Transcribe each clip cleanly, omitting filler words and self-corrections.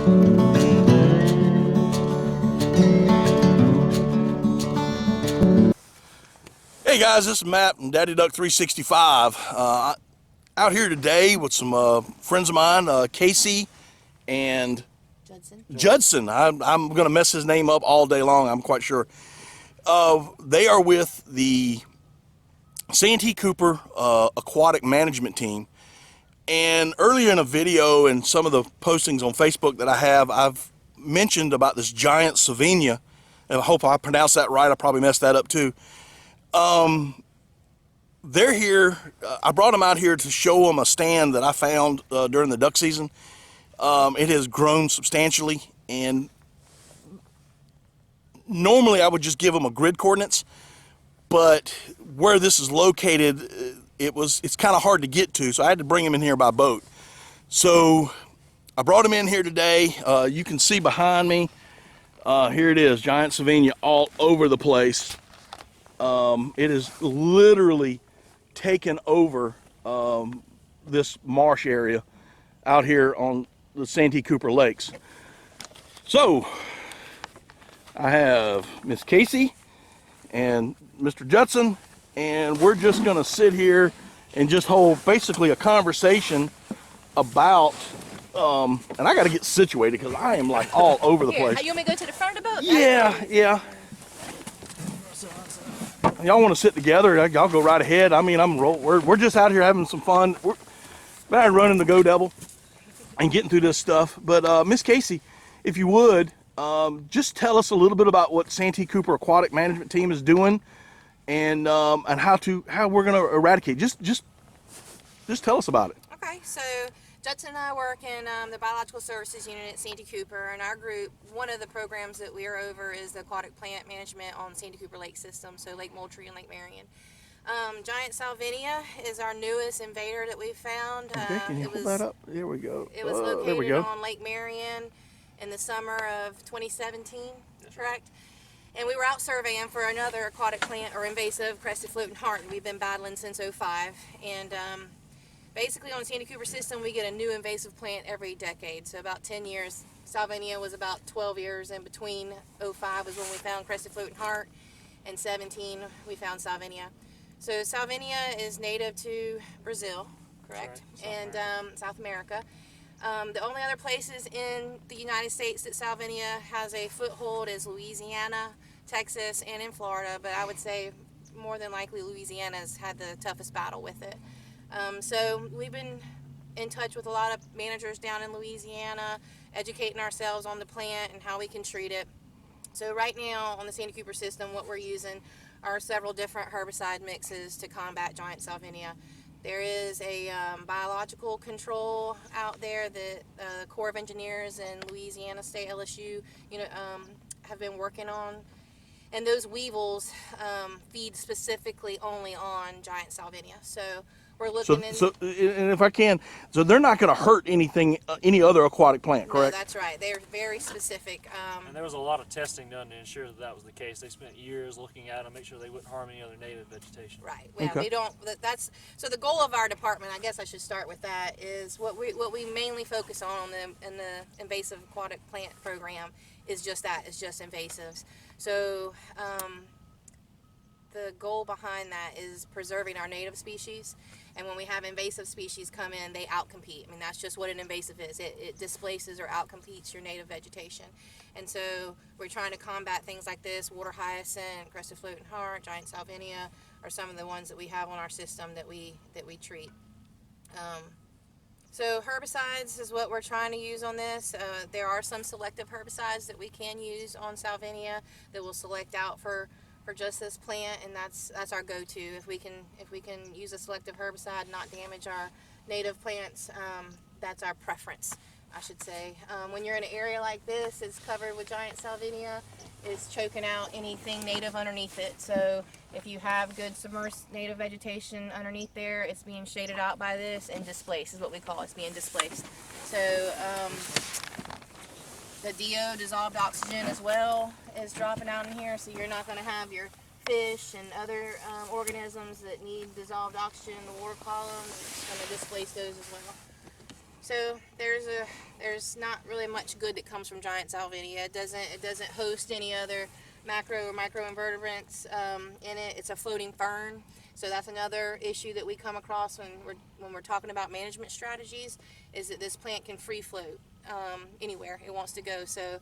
Hey guys, this is Matt and Daddy Duck 365. Out here today with some friends of mine, Casey and Judson. I'm going to mess his name up all day long, I'm quite sure. They are with the Santee Cooper aquatic management team. And earlier in a video and some of the postings on Facebook that I have, I've mentioned about this giant Salvinia. And I hope I pronounced that right. I probably messed that up too. They're here. I brought them out here to show them a stand that I found during the duck season. It has grown substantially, and normally I would just give them a grid coordinates, but where this is located, it's kind of hard to get to, so I had to bring them in here by boat. So I brought them in here today. You can see behind me, here it is, giant Salvinia all over the place. It is literally taken over this marsh area out here on the Santee Cooper lakes. So I have Miss Casey and Mr. Judson, and we're just going to sit here and just hold basically a conversation about and I got to get situated because I am like all over the place. You want me to go to the front of the boat? Yeah. Y'all want to sit together? Y'all go right ahead. I mean, we're just out here having some fun. We're running the Go Devil and getting through this stuff. But Miss Casey, if you would, just tell us a little bit about what Santee Cooper Aquatic Management Team is doing, and how we're going to eradicate. Just tell us about it. Okay, so Judson and I work in the Biological Services Unit at Santee Cooper, and our group, one of the programs that we are over is the aquatic plant management on Santee Cooper Lake System, so Lake Moultrie and Lake Marion. Giant Salvinia is our newest invader that we've found. Okay, can you hold that up? There we go. It was located on Lake Marion in the summer of 2017, correct? And we were out surveying for another aquatic plant or invasive crested floating heart that we've been battling since '05. And basically on the Santee Cooper system, we get a new invasive plant every decade. So about 10 years. Salvinia was about 12 years in between. '05 was when we found crested floating heart, and 17 we found Salvinia. So Salvinia is native to Brazil, correct? Right. And South America. The only other places in the United States that Salvinia has a foothold is Louisiana, Texas, and in Florida, but I would say more than likely Louisiana's had the toughest battle with it. So we've been in touch with a lot of managers down in Louisiana, educating ourselves on the plant and how we can treat it. So right now on the Santee Cooper system, what we're using are several different herbicide mixes to combat giant Salvinia. There is a biological control out there that the Corps of Engineers and Louisiana State LSU have been working on. And those weevils feed specifically only on giant Salvinia. So we're looking and if I can, so they're not going to hurt anything, any other aquatic plant, correct? No, that's right. They're very specific. And there was a lot of testing done to ensure that that was the case. They spent years looking at them, make sure they wouldn't harm any other native vegetation. Right. Well, okay. We don't. So the goal of our department, I guess I should start with that, is what we mainly focus on in the invasive aquatic plant program is just that. It's just invasives. So the goal behind that is preserving our native species. And when we have invasive species come in, they outcompete. I mean, that's just what an invasive is. It displaces or outcompetes your native vegetation. And so we're trying to combat things like this. Water hyacinth, crested floating heart, giant Salvinia are some of the ones that we have on our system that we treat. So herbicides is what we're trying to use on this. There are some selective herbicides that we can use on Salvinia that will select out for just this plant, and that's our go-to. If we can use a selective herbicide, not damage our native plants, that's our preference, I should say. When you're in an area like this, it's covered with giant Salvinia, it's choking out anything native underneath it. So if you have good submerged native vegetation underneath there, it's being shaded out by this and displaced is what we call it. It's being displaced. So the DO, dissolved oxygen, as well is dropping out in here, so you're not going to have your fish and other organisms that need dissolved oxygen in the water column. It's going to displace those as well. So there's not really much good that comes from giant Salvinia. It doesn't host any other macro or microinvertebrates in it. It's a floating fern, so that's another issue that we come across when we're talking about management strategies, is that this plant can free float anywhere it wants to go. So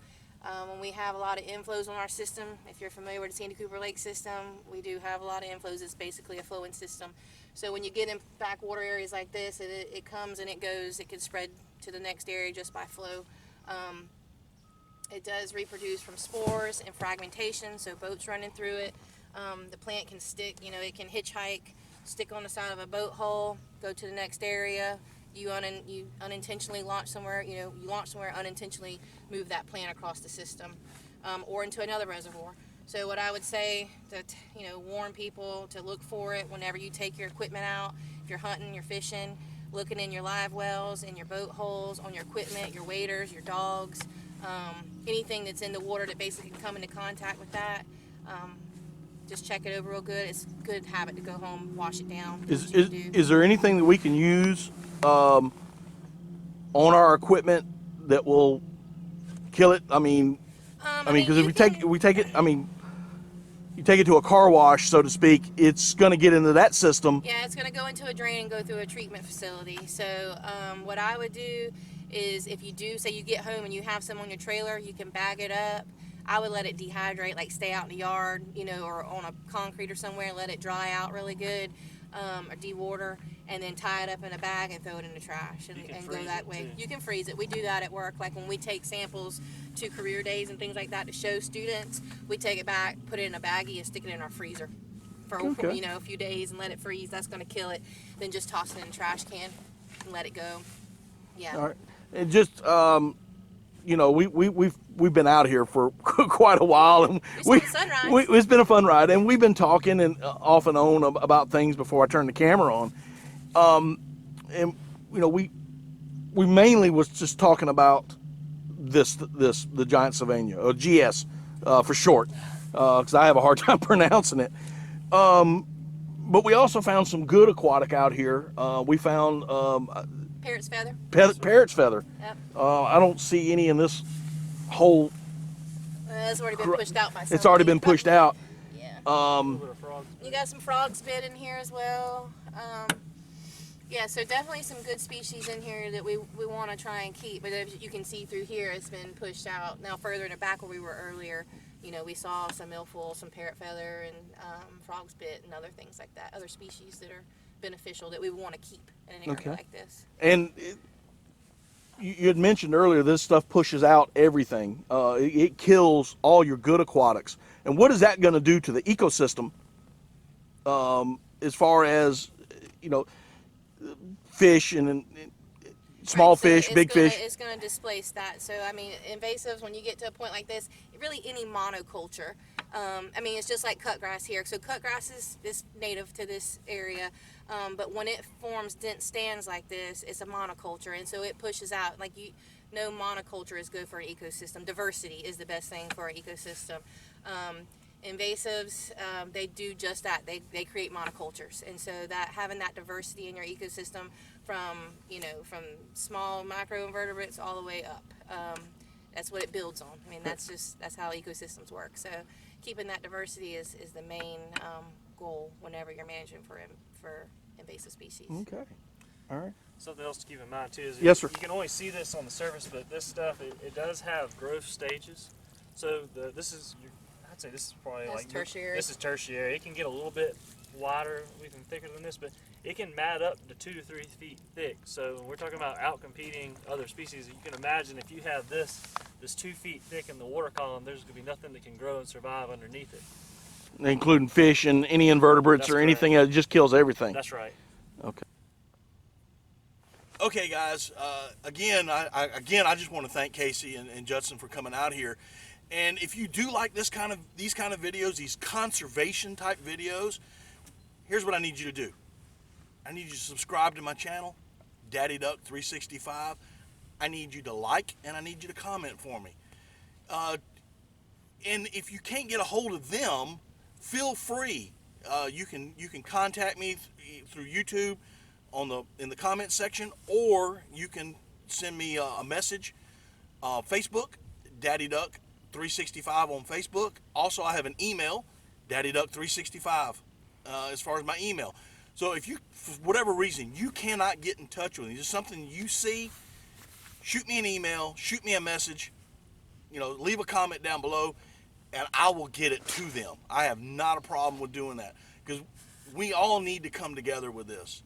when we have a lot of inflows on our system, if you're familiar with the Santee Cooper Lake system, we do have a lot of inflows. It's basically a flowing system. So when you get in backwater areas like this, it comes and it goes. It can spread to the next area just by flow. It does reproduce from spores and fragmentation, so boats running through it. The plant can stick, it can hitchhike, stick on the side of a boat hull, go to the next area. You unintentionally launch somewhere, you launch somewhere, unintentionally move that plant across the system or into another reservoir. So what I would say that, warn people to look for it whenever you take your equipment out. If you're hunting, you're fishing, looking in your live wells, in your boat holes, on your equipment, your waders, your dogs, anything that's in the water that basically can come into contact with that. Just check it over real good. It's a good habit to go home, wash it down. Is there anything that we can use on our equipment that will kill it? I mean, because if we take it, you take it to a car wash, so to speak, it's going to get into that system. Yeah, it's going to go into a drain and go through a treatment facility. So what I would do is, if you do, say you get home and you have some on your trailer, you can bag it up. I would let it dehydrate, like stay out in the yard, or on a concrete or somewhere, let it dry out really good, or de-water, and then tie it up in a bag and throw it in the trash and go that way. You can freeze it. We do that at work. Like when we take samples to career days and things like that to show students, we take it back, put it in a baggie, and stick it in our freezer for a few days and let it freeze. That's going to kill it. Then just toss it in a trash can and let it go. Yeah. All right. And just we've been out here for quite a while, and it's been a fun ride, and we've been talking and off and on about things before I turned the camera on. And we mainly was just talking about the giant Salvinia, or GS for short, because I have a hard time pronouncing it. But we also found some good aquatic out here. We found Parrot's feather. Parrot's feather. Yep. I don't see any in this whole. It's already been pushed out by somebody. It's already been pushed out. Yeah. You got some frog spit in here as well. Yeah, so definitely some good species in here that we want to try and keep. But as you can see through here, it's been pushed out. Now further in the back where we were earlier, we saw some milfoil, some parrot feather, and frog spit and other things like that. Other species that are beneficial that we want to keep in an area like this. And you had mentioned earlier, this stuff pushes out everything. It kills all your good aquatics. And what is that going to do to the ecosystem as far as, fish and small fish, big fish? It's going to displace that. So, invasives, when you get to a point like this, really any monoculture. It's just like cutgrass here. So cutgrass is native to this area. But when it forms dense stands like this, it's a monoculture, and so it pushes out. No monoculture is good for an ecosystem. Diversity is the best thing for an ecosystem. Invasives, they do just that. They create monocultures, and so that having that diversity in your ecosystem, from small microinvertebrates all the way up, that's what it builds on. That's how ecosystems work. So keeping that diversity is the main goal whenever you're managing for invasive species. Okay. All right. Something else to keep in mind too is yes, sir. You can only see this on the surface, but this stuff it does have growth stages. So I'd say this is probably tertiary. This is tertiary. It can get a little bit wider, even thicker than this, but it can mat up to 2 to 3 feet thick. So when we're talking about outcompeting other species, you can imagine if you have this 2 feet thick in the water column, there's going to be nothing that can grow and survive underneath it. Including fish and any invertebrates. That's or anything that just kills everything. That's right. Okay. Okay, guys. Again, I just want to thank Casey and Judson for coming out here. And if you do like these kind of videos, these conservation type videos, here's what I need you to do. I need you to subscribe to my channel, Daddy Duck 365. I need you to like and I need you to comment for me. And if you can't get a hold of them, feel free. You can contact me through YouTube in the comment section, or you can send me a message. Facebook, Daddy Duck 365 on Facebook. Also, I have an email, Daddy Duck 365, as far as my email. So if you, for whatever reason, you cannot get in touch with me, there's something you see, shoot me an email, shoot me a message, leave a comment down below, and I will get it to them. I have not a problem with doing that, because we all need to come together with this.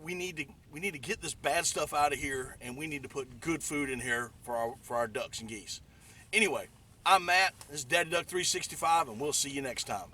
We need to get this bad stuff out of here, and we need to put good food in here for our ducks and geese. Anyway, I'm Matt. This is Daddy Duck 365, and we'll see you next time.